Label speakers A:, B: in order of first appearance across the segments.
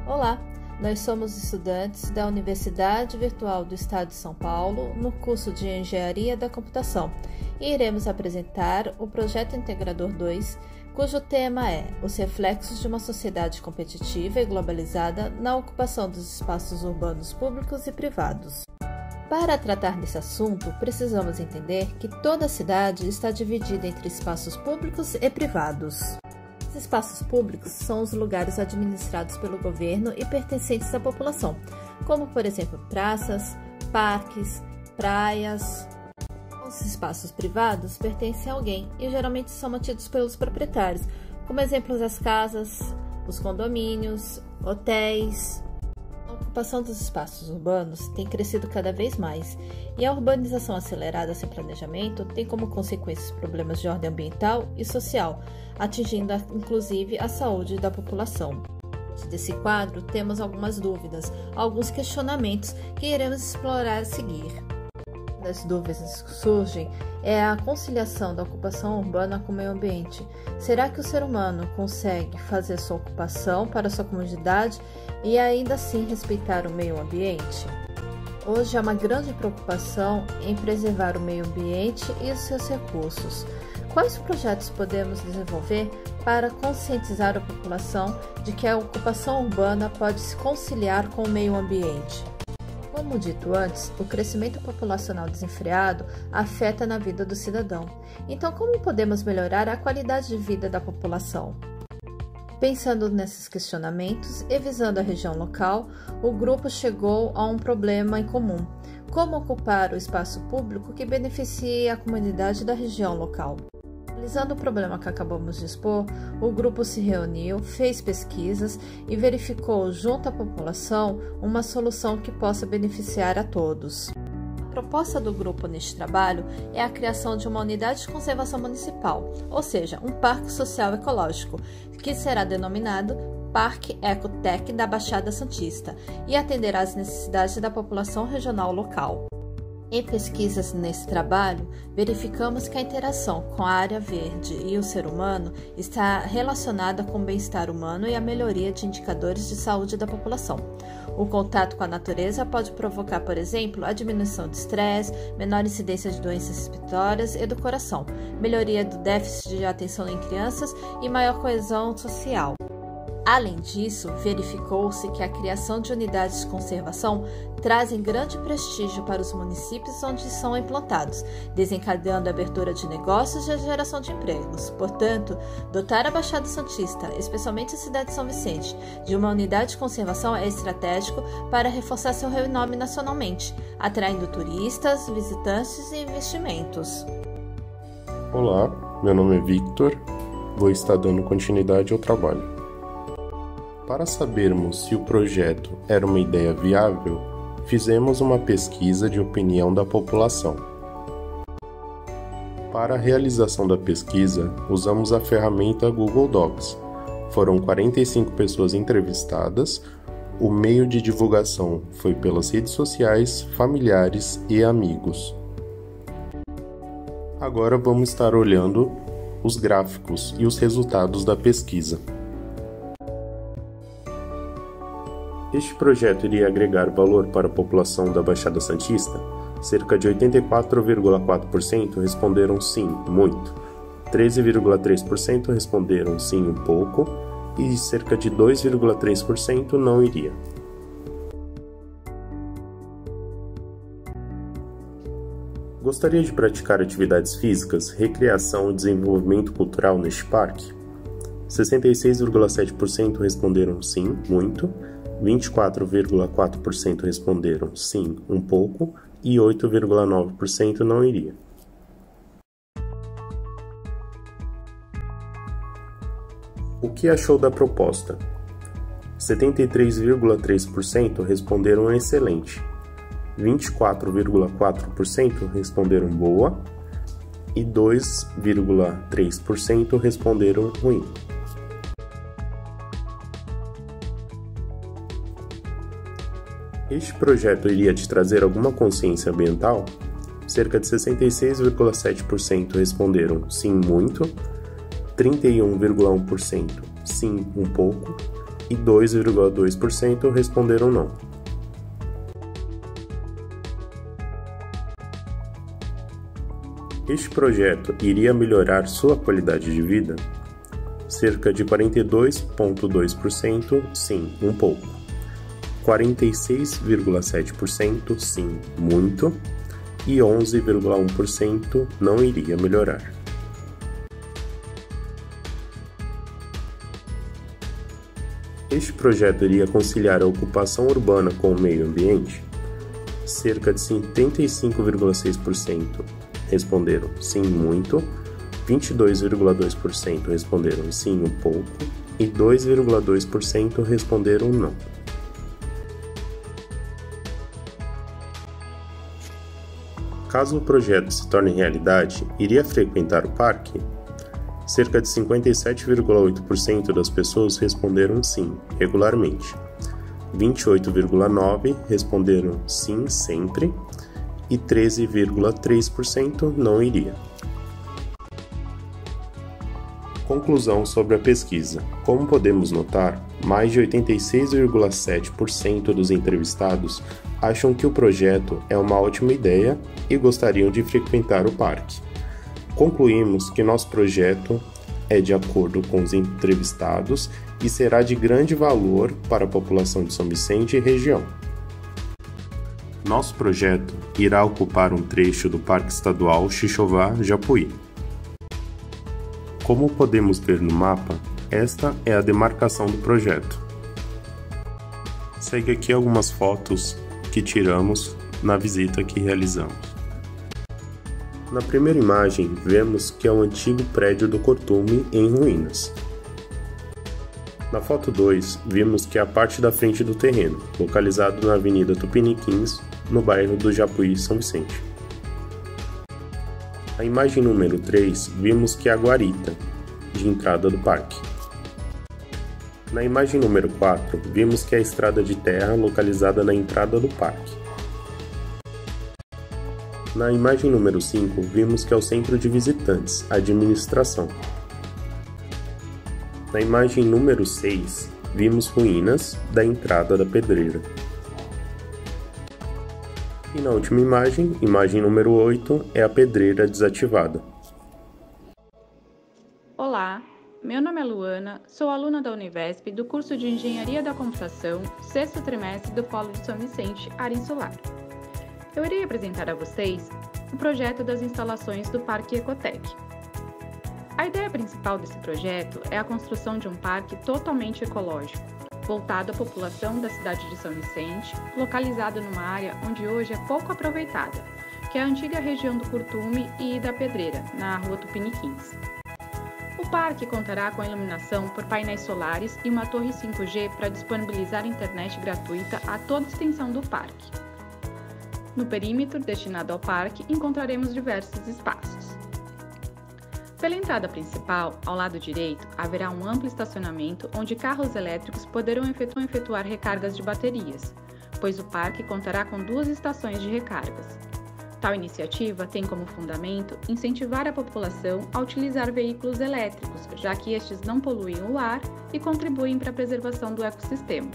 A: Olá, nós somos estudantes da Universidade Virtual do Estado de São Paulo, no curso de Engenharia da Computação, e iremos apresentar o Projeto Integrador 2, cujo tema é os reflexos de uma sociedade competitiva e globalizada na ocupação dos espaços urbanos públicos e privados. Para tratar desse assunto, precisamos entender que toda cidade está dividida entre espaços públicos e privados. Os espaços públicos são os lugares administrados pelo governo e pertencentes à população, como, por exemplo, praças, parques, praias. Os espaços privados pertencem a alguém e geralmente são mantidos pelos proprietários, como exemplos as casas, os condomínios, hotéis. A ocupação dos espaços urbanos tem crescido cada vez mais, e a urbanização acelerada sem planejamento tem como consequências problemas de ordem ambiental e social, atingindo inclusive a saúde da população. Desse quadro, temos algumas dúvidas, alguns questionamentos que iremos explorar a seguir. Uma das dúvidas que surgem é a conciliação da ocupação urbana com o meio ambiente. Será que o ser humano consegue fazer sua ocupação para sua comunidade e ainda assim respeitar o meio ambiente? Hoje há uma grande preocupação em preservar o meio ambiente e os seus recursos. Quais projetos podemos desenvolver para conscientizar a população de que a ocupação urbana pode se conciliar com o meio ambiente? Como dito antes, o crescimento populacional desenfreado afeta na vida do cidadão. Então, como podemos melhorar a qualidade de vida da população? Pensando nesses questionamentos e visando a região local, o grupo chegou a um problema em comum: como ocupar o espaço público que beneficie a comunidade da região local. Analisando o problema que acabamos de expor, o grupo se reuniu, fez pesquisas e verificou junto à população uma solução que possa beneficiar a todos. A proposta do grupo neste trabalho é a criação de uma unidade de conservação municipal, ou seja, um parque social ecológico, que será denominado Parque Ecotec da Baixada Santista e atenderá às necessidades da população regional local. Em pesquisas nesse trabalho, verificamos que a interação com a área verde e o ser humano está relacionada com o bem-estar humano e a melhoria de indicadores de saúde da população. O contato com a natureza pode provocar, por exemplo, a diminuição de estresse, menor incidência de doenças respiratórias e do coração, melhoria do déficit de atenção em crianças e maior coesão social. Além disso, verificou-se que a criação de unidades de conservação trazem grande prestígio para os municípios onde são implantados, desencadeando a abertura de negócios e a geração de empregos. Portanto, dotar a Baixada Santista, especialmente a cidade de São Vicente, de uma unidade de conservação é estratégico para reforçar seu renome nacionalmente, atraindo turistas, visitantes e investimentos.
B: Olá, meu nome é Victor, vou estar dando continuidade ao trabalho. Para sabermos se o projeto era uma ideia viável, fizemos uma pesquisa de opinião da população. Para a realização da pesquisa, usamos a ferramenta Google Docs. Foram 45 pessoas entrevistadas, o meio de divulgação foi pelas redes sociais, familiares e amigos. Agora vamos estar olhando os gráficos e os resultados da pesquisa. Este projeto iria agregar valor para a população da Baixada Santista? Cerca de 84,4% responderam sim, muito. 13,3% responderam sim, um pouco. E cerca de 2,3% não iria. Gostaria de praticar atividades físicas, recreação e desenvolvimento cultural neste parque? 66,7% responderam sim, muito. 24,4% responderam sim, um pouco, e 8,9% não iria. O que achou da proposta? 73,3% responderam excelente, 24,4% responderam boa e 2,3% responderam ruim. Este projeto iria te trazer alguma consciência ambiental? Cerca de 66,7% responderam sim, muito, 31,1% sim, um pouco e 2,2% responderam não. Este projeto iria melhorar sua qualidade de vida? Cerca de 42,2% sim, um pouco. 46,7% sim, muito. E 11,1% não iria melhorar. Este projeto iria conciliar a ocupação urbana com o meio ambiente? Cerca de 75,6% responderam sim, muito, 22,2% responderam sim, um pouco, e 2,2% responderam não. Caso o projeto se torne realidade, iria frequentar o parque? Cerca de 57,8% das pessoas responderam sim, regularmente. 28,9% responderam sim, sempre, e 13,3% não iria. Conclusão sobre a pesquisa. Como podemos notar, mais de 86,7% dos entrevistados acham que o projeto é uma ótima ideia e gostariam de frequentar o parque. Concluímos que nosso projeto é de acordo com os entrevistados e será de grande valor para a população de São Vicente e região. Nosso projeto irá ocupar um trecho do Parque Estadual Xixová-Japuí. Como podemos ver no mapa, esta é a demarcação do projeto. Segue aqui algumas fotos que tiramos na visita que realizamos. Na primeira imagem, vemos que é um antigo prédio do Cortume em ruínas. Na foto 2, vimos que é a parte da frente do terreno, localizado na Avenida Tupiniquins, no bairro do Japuí, São Vicente. Na imagem número 3, vimos que é a guarita de entrada do parque. Na imagem número 4, vimos que é a estrada de terra localizada na entrada do parque. Na imagem número 5, vimos que é o centro de visitantes, administração. Na imagem número 6, vimos ruínas da entrada da pedreira. E na última imagem número 8, é a pedreira desativada.
C: Olá, meu nome é Luana, sou aluna da Univesp do curso de Engenharia da Computação, 6º trimestre do Polo de São Vicente, área insular. Eu irei apresentar a vocês o projeto das instalações do Parque Ecotec. A ideia principal desse projeto é a construção de um parque totalmente ecológico, voltado à população da cidade de São Vicente, localizado numa área onde hoje é pouco aproveitada, que é a antiga região do Curtume e da Pedreira, na rua Tupiniquins. O parque contará com a iluminação por painéis solares e uma torre 5G para disponibilizar internet gratuita a toda a extensão do parque. No perímetro destinado ao parque encontraremos diversos espaços. Pela entrada principal, ao lado direito, haverá um amplo estacionamento onde carros elétricos poderão efetuar recargas de baterias, pois o parque contará com 2 estações de recargas. Tal iniciativa tem como fundamento incentivar a população a utilizar veículos elétricos, já que estes não poluem o ar e contribuem para a preservação do ecossistema.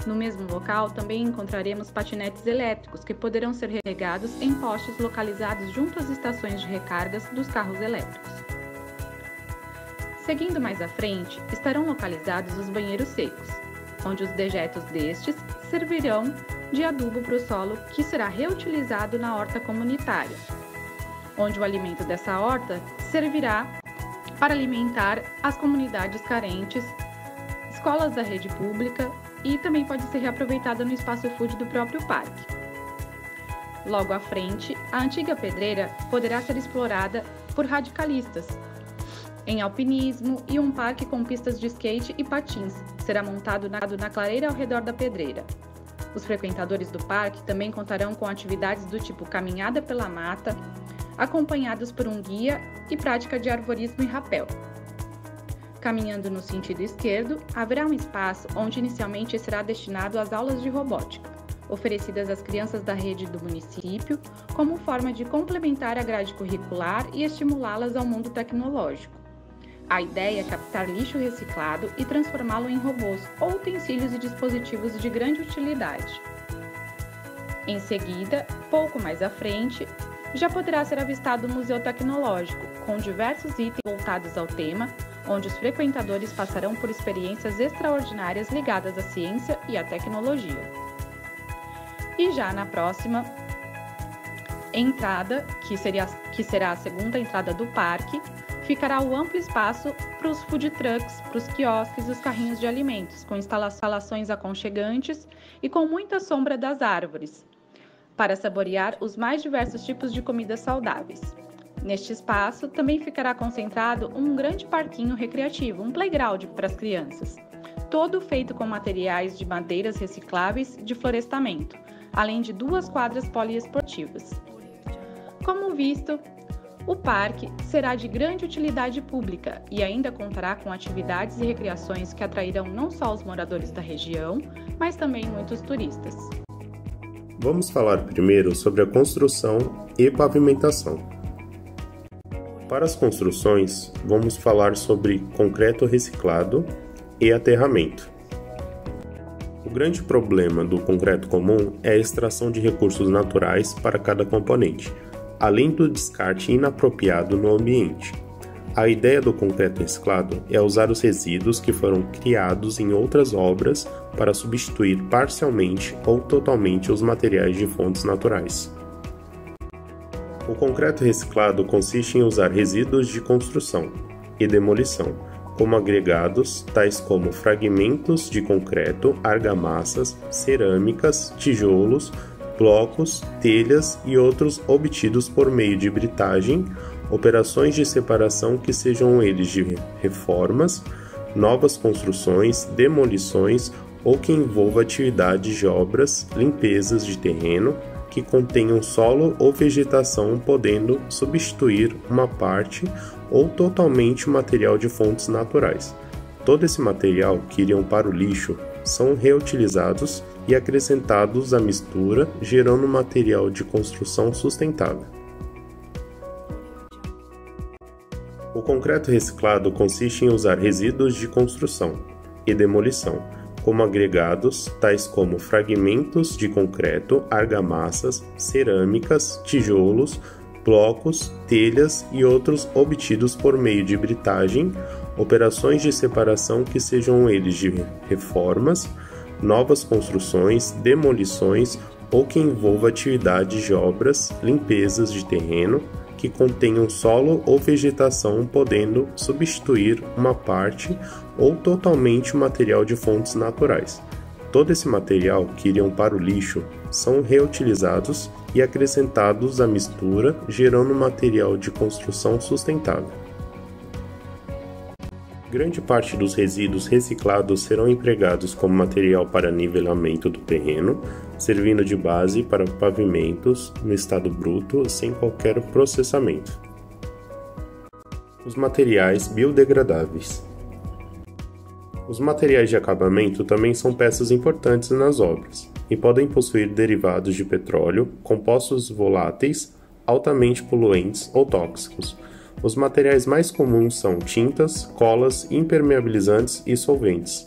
C: No mesmo local, também encontraremos patinetes elétricos que poderão ser recarregados em postes localizados junto às estações de recargas dos carros elétricos. Seguindo mais à frente, estarão localizados os banheiros secos, onde os dejetos destes servirão de adubo para o solo que será reutilizado na horta comunitária, onde o alimento dessa horta servirá para alimentar as comunidades carentes, escolas da rede pública e também pode ser reaproveitada no espaço food do próprio parque. Logo à frente, a antiga pedreira poderá ser explorada por radicalistas em alpinismo e um parque com pistas de skate e patins será montado na clareira ao redor da pedreira. Os frequentadores do parque também contarão com atividades do tipo caminhada pela mata, acompanhados por um guia e prática de arvorismo e rapel. Caminhando no sentido esquerdo, haverá um espaço onde inicialmente será destinado às aulas de robótica, oferecidas às crianças da rede do município, como forma de complementar a grade curricular e estimulá-las ao mundo tecnológico. A ideia é captar lixo reciclado e transformá-lo em robôs ou utensílios e dispositivos de grande utilidade. Em seguida, pouco mais à frente, já poderá ser avistado o Museu Tecnológico, com diversos itens voltados ao tema, onde os frequentadores passarão por experiências extraordinárias ligadas à ciência e à tecnologia. E já na próxima entrada, que será a segunda entrada do parque, ficará o amplo espaço para os food trucks, para os quiosques e os carrinhos de alimentos, com instalações aconchegantes e com muita sombra das árvores, para saborear os mais diversos tipos de comidas saudáveis. Neste espaço também ficará concentrado um grande parquinho recreativo, um playground para as crianças, todo feito com materiais de madeiras recicláveis de florestamento, além de 2 quadras poliesportivas. Como visto, o parque será de grande utilidade pública e ainda contará com atividades e recreações que atrairão não só os moradores da região, mas também muitos turistas.
B: Vamos falar primeiro sobre a construção e pavimentação. Para as construções, vamos falar sobre concreto reciclado e aterramento. O grande problema do concreto comum é a extração de recursos naturais para cada componente, além do descarte inapropriado no ambiente. A ideia do concreto reciclado é usar os resíduos que foram criados em outras obras para substituir parcialmente ou totalmente os materiais de fontes naturais. O concreto reciclado consiste em usar resíduos de construção e demolição, como agregados tais como fragmentos de concreto, argamassas, cerâmicas, tijolos, blocos, telhas e outros obtidos por meio de britagem, operações de separação que sejam eles de reformas, novas construções, demolições ou que envolva atividades de obras, limpezas de terreno, que contenham solo ou vegetação, podendo substituir uma parte ou totalmente o material de fontes naturais. Todo esse material que iriam para o lixo são reutilizados e acrescentados à mistura, gerando material de construção sustentável. O concreto reciclado consiste em usar resíduos de construção e demolição, como agregados tais como fragmentos de concreto, argamassas, cerâmicas, tijolos, blocos, telhas e outros obtidos por meio de britagem, operações de separação que sejam eles de reformas, novas construções, demolições ou que envolva atividades de obras, limpezas de terreno, que contenham solo ou vegetação, podendo substituir uma parte ou totalmente o material de fontes naturais. Todo esse material que iriam para o lixo são reutilizados e acrescentados à mistura, gerando material de construção sustentável. Grande parte dos resíduos reciclados serão empregados como material para nivelamento do terreno, servindo de base para pavimentos no estado bruto sem qualquer processamento. Os materiais biodegradáveis. Os materiais de acabamento também são peças importantes nas obras e podem possuir derivados de petróleo, compostos voláteis, altamente poluentes ou tóxicos. Os materiais mais comuns são tintas, colas, impermeabilizantes e solventes.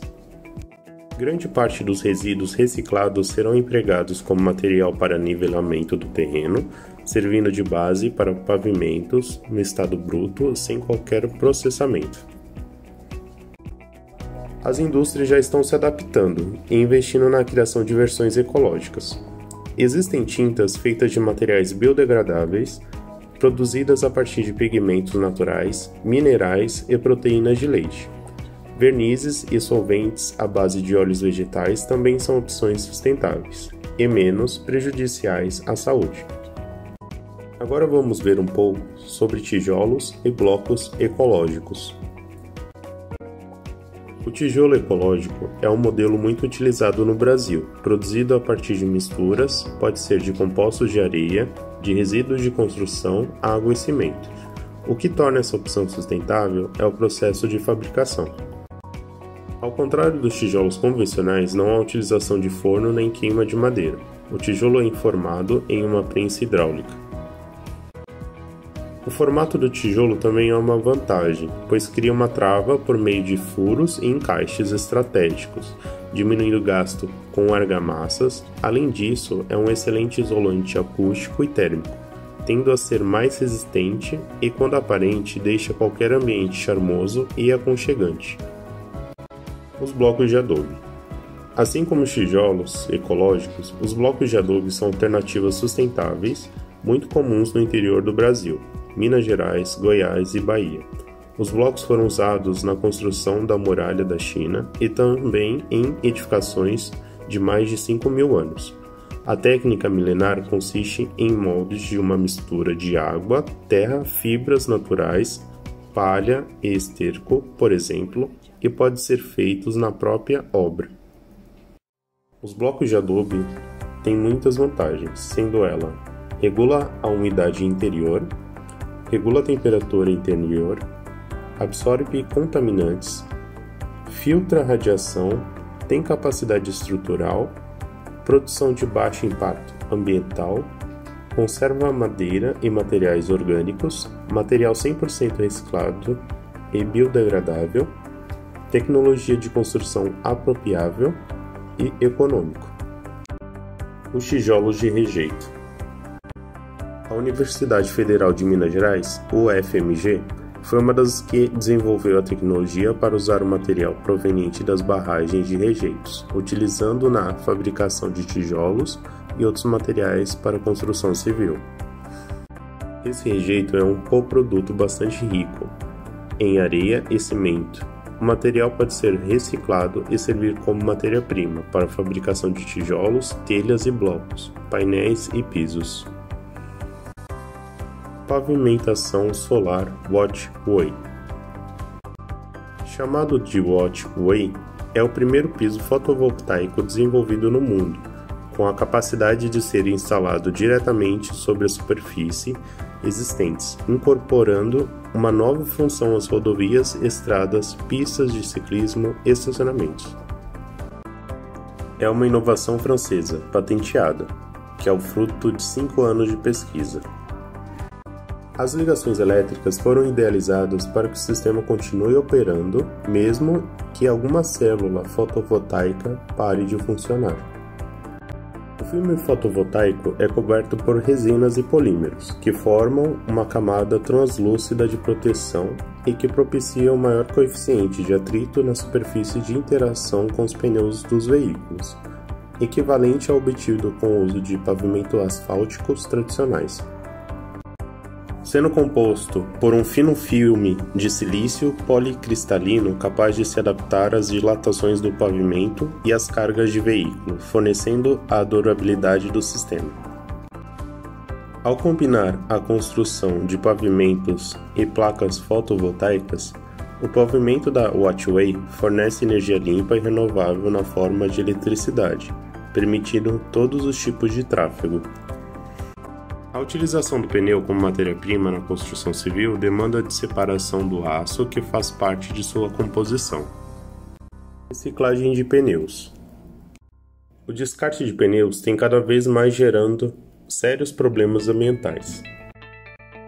B: Grande parte dos resíduos reciclados serão empregados como material para nivelamento do terreno, servindo de base para pavimentos no estado bruto sem qualquer processamento. As indústrias já estão se adaptando e investindo na criação de versões ecológicas. Existem tintas feitas de materiais biodegradáveis, produzidas a partir de pigmentos naturais, minerais e proteínas de leite. Vernizes e solventes à base de óleos vegetais também são opções sustentáveis e menos prejudiciais à saúde. Agora vamos ver um pouco sobre tijolos e blocos ecológicos. O tijolo ecológico é um modelo muito utilizado no Brasil, produzido a partir de misturas, pode ser de compostos de areia, de resíduos de construção, água e cimento. O que torna essa opção sustentável é o processo de fabricação. Ao contrário dos tijolos convencionais, não há utilização de forno nem queima de madeira. O tijolo é formado em uma prensa hidráulica. O formato do tijolo também é uma vantagem, pois cria uma trava por meio de furos e encaixes estratégicos, diminuindo o gasto com argamassas. Além disso, é um excelente isolante acústico e térmico, tendo a ser mais resistente e, quando aparente, deixa qualquer ambiente charmoso e aconchegante. Os blocos de adobe. Assim como os tijolos ecológicos, os blocos de adobe são alternativas sustentáveis, muito comuns no interior do Brasil, Minas Gerais, Goiás e Bahia. Os blocos foram usados na construção da muralha da China e também em edificações de mais de 5.000 anos. A técnica milenar consiste em moldes de uma mistura de água, terra, fibras naturais, palha e esterco, por exemplo, e pode ser feitos na própria obra. Os blocos de adobe têm muitas vantagens, sendo ela: regula a umidade interior, regula a temperatura interior, absorve contaminantes, filtra a radiação, tem capacidade estrutural, produção de baixo impacto ambiental, conserva madeira e materiais orgânicos, material 100% reciclado e biodegradável, tecnologia de construção apropriável e econômico. Os tijolos de rejeito. A Universidade Federal de Minas Gerais, UFMG, foi uma das que desenvolveu a tecnologia para usar o material proveniente das barragens de rejeitos, utilizando na fabricação de tijolos e outros materiais para construção civil. Esse rejeito é um coproduto bastante rico em areia e cimento. O material pode ser reciclado e servir como matéria-prima para a fabricação de tijolos, telhas e blocos, painéis e pisos. Pavimentação solar Wattway. Chamado de Wattway, é o primeiro piso fotovoltaico desenvolvido no mundo, com a capacidade de ser instalado diretamente sobre a superfície existentes, incorporando uma nova função às rodovias, estradas, pistas de ciclismo e estacionamentos. É uma inovação francesa, patenteada, que é o fruto de 5 anos de pesquisa. As ligações elétricas foram idealizadas para que o sistema continue operando, mesmo que alguma célula fotovoltaica pare de funcionar. O filme fotovoltaico é coberto por resinas e polímeros, que formam uma camada translúcida de proteção e que propicia um maior coeficiente de atrito na superfície de interação com os pneus dos veículos, equivalente ao obtido com o uso de pavimentos asfálticos tradicionais. Sendo composto por um fino filme de silício policristalino capaz de se adaptar às dilatações do pavimento e às cargas de veículo, fornecendo a durabilidade do sistema. Ao combinar a construção de pavimentos e placas fotovoltaicas, o pavimento da Wattway fornece energia limpa e renovável na forma de eletricidade, permitindo todos os tipos de tráfego. A utilização do pneu como matéria-prima na construção civil demanda de separação do aço que faz parte de sua composição. Reciclagem de pneus. O descarte de pneus tem cada vez mais gerando sérios problemas ambientais.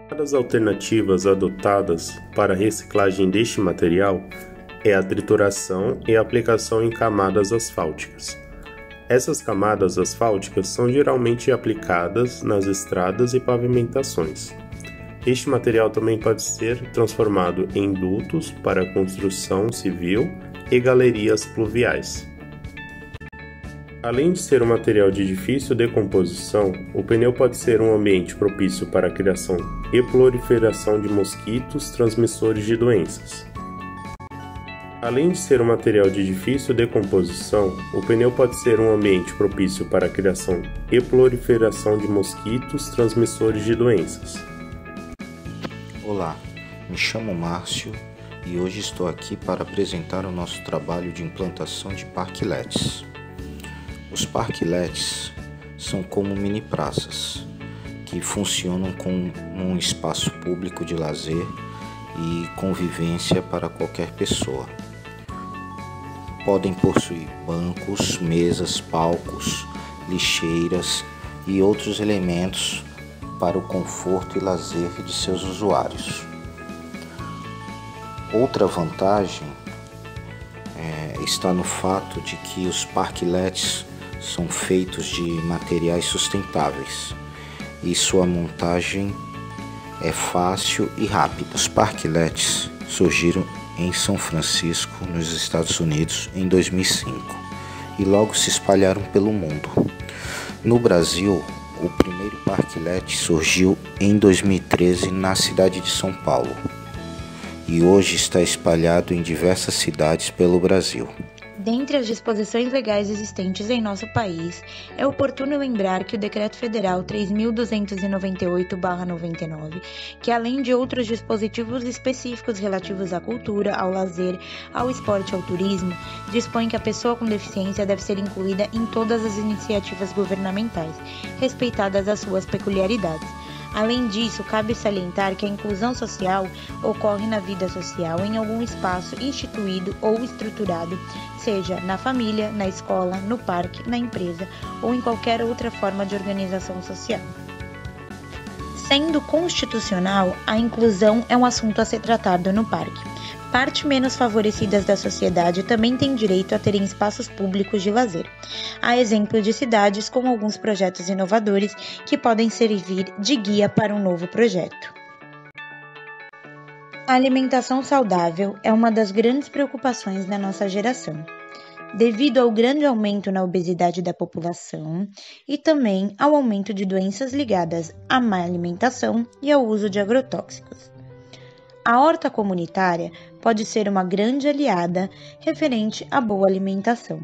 B: As alternativas adotadas para a reciclagem deste material é a trituração e a aplicação em camadas asfálticas. Essas camadas asfálticas são geralmente aplicadas nas estradas e pavimentações. Este material também pode ser transformado em dutos para construção civil e galerias pluviais. Além de ser um material de difícil decomposição, o pneu pode ser um ambiente propício para a criação e proliferação de mosquitos transmissores de doenças. Além de ser um material de difícil decomposição, o pneu pode ser um ambiente propício para a criação e proliferação de mosquitos transmissores de doenças.
D: Olá, me chamo Márcio e hoje estou aqui para apresentar o nosso trabalho de implantação de parklets. Os parklets são como mini praças que funcionam como um espaço público de lazer e convivência para qualquer pessoa. Podem possuir bancos, mesas, palcos, lixeiras e outros elementos para o conforto e lazer de seus usuários. Outra vantagem está no fato de que os parklets são feitos de materiais sustentáveis e sua montagem é fácil e rápida. Os parklets surgiram em São Francisco, nos Estados Unidos, em 2005 e logo se espalharam pelo mundo. No Brasil, o primeiro parklet surgiu em 2013 na cidade de São Paulo e hoje está espalhado em diversas cidades pelo Brasil.
E: Dentre as disposições legais existentes em nosso país, é oportuno lembrar que o Decreto Federal 3.298/99, que além de outros dispositivos específicos relativos à cultura, ao lazer, ao esporte e ao turismo, dispõe que a pessoa com deficiência deve ser incluída em todas as iniciativas governamentais, respeitadas as suas peculiaridades. Além disso, cabe salientar que a inclusão social ocorre na vida social em algum espaço instituído ou estruturado, seja na família, na escola, no parque, na empresa ou em qualquer outra forma de organização social. Sendo constitucional, a inclusão é um assunto a ser tratado no parque. Partes menos favorecidas da sociedade também têm direito a terem espaços públicos de lazer. Há exemplo de cidades com alguns projetos inovadores que podem servir de guia para um novo projeto. A alimentação saudável é uma das grandes preocupações da nossa geração, devido ao grande aumento na obesidade da população e também ao aumento de doenças ligadas à má alimentação e ao uso de agrotóxicos. A horta comunitária pode ser uma grande aliada referente à boa alimentação.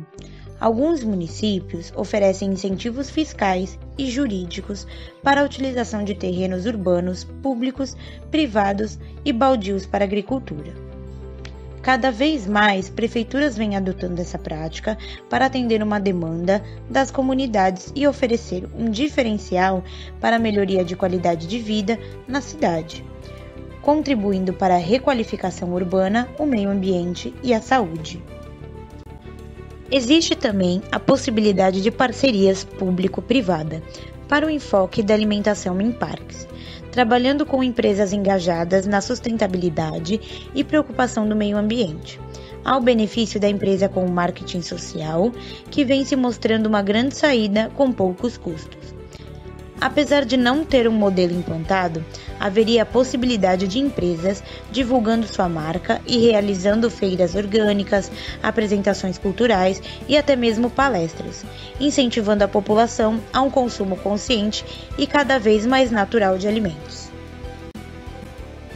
E: Alguns municípios oferecem incentivos fiscais e jurídicos para a utilização de terrenos urbanos, públicos, privados e baldios para agricultura. Cada vez mais, prefeituras vêm adotando essa prática para atender uma demanda das comunidades e oferecer um diferencial para a melhoria de qualidade de vida na cidade, contribuindo para a requalificação urbana, o meio ambiente e a saúde. Existe também a possibilidade de parcerias público-privada para o enfoque da alimentação em parques, trabalhando com empresas engajadas na sustentabilidade e preocupação do meio ambiente, ao benefício da empresa com o marketing social, que vem se mostrando uma grande saída com poucos custos. Apesar de não ter um modelo implantado, haveria a possibilidade de empresas divulgando sua marca e realizando feiras orgânicas, apresentações culturais e até mesmo palestras, incentivando a população a um consumo consciente e cada vez mais natural de alimentos.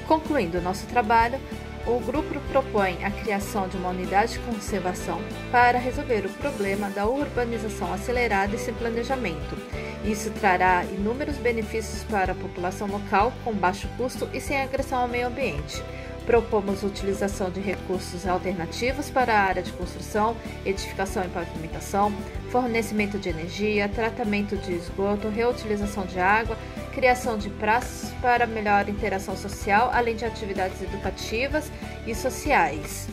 A: Concluindo o nosso trabalho, o grupo propõe a criação de uma unidade de conservação para resolver o problema da urbanização acelerada e sem planejamento. Isso trará inúmeros benefícios para a população local com baixo custo e sem agressão ao meio ambiente. Propomos a utilização de recursos alternativos para a área de construção, edificação e pavimentação, fornecimento de energia, tratamento de esgoto, reutilização de água, criação de praças para melhor interação social, além de atividades educativas e sociais.